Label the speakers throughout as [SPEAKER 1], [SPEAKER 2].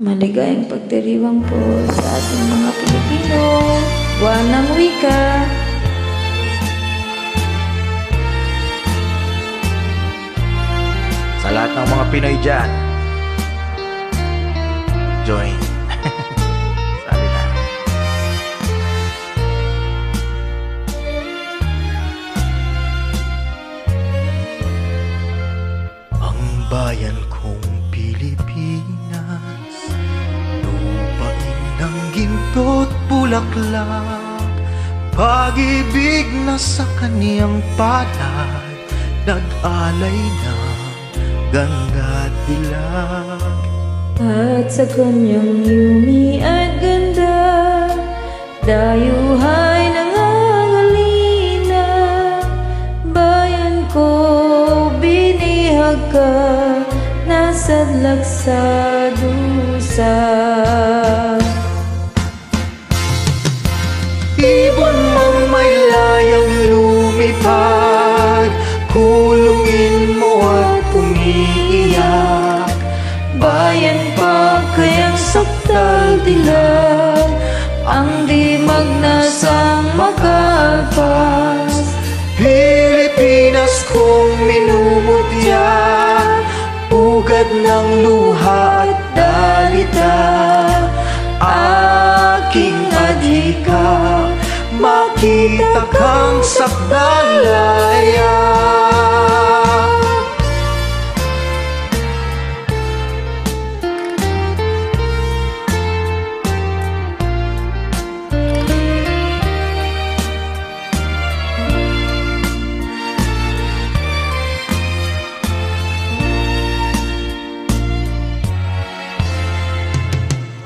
[SPEAKER 1] Maligayang pagdiriwang po sa ating mga Pilipino. Buwan ng wika.
[SPEAKER 2] Sa lahat ng mga Pinoy dyan, join. Sabi na. Ang bayan kong Pilipinas, lupain ng ginto't bulaklak, pag-ibig na sa kaniyang palad, nag-alay ng ganda at dilag.
[SPEAKER 1] At sa kanyang yumi at ganda, dayuhay nangangalina. Bayan ko, binihag ka, nasadlak sa dusa.
[SPEAKER 2] Ibon mong may layang lumipad, kulungin mo at umiiyak. Bayan pa kayang sakdal dilag, ang di magnasang makaalpas. Pilipinas kong minumutya, ugad ng luha at dalita. Aking adhika, makita kang sakdalaya.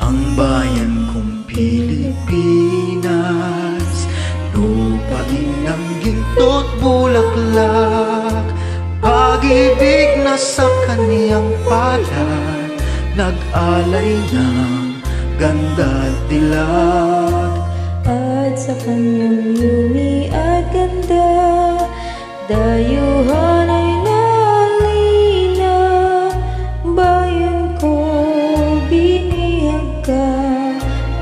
[SPEAKER 2] Ang bayan kong Pilipinas, lupain ng ginto't bulaklak, pag-ibig na sa kaniyang palad, nag-alay ng ganda at dilag.
[SPEAKER 1] At sa kanyang yumi at ganda, dayuhan ay nalina. Bayan ko, binihag ka,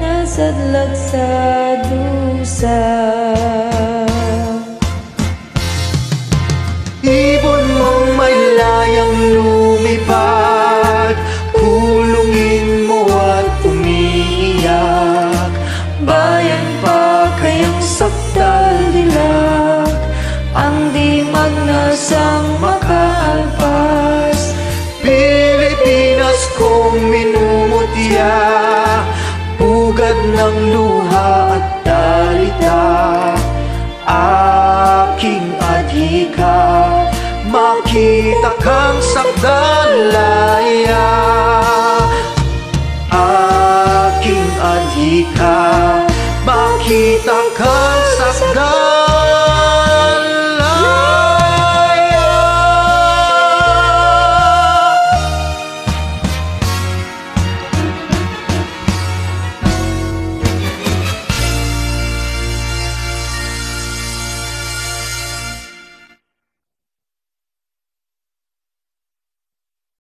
[SPEAKER 1] nasadlak sa dusa.
[SPEAKER 2] Ibon mong may layang lumipad, kulungin mo at umiiyak. Bayan pa kayang sakdal dilag, ang di magnasang makaalpas. Pilipinas kong minumutya, ugad ng luha at dalita. Aking adhika, makita kang sakdalaya. Aking adhika, makita kang sakdalaya.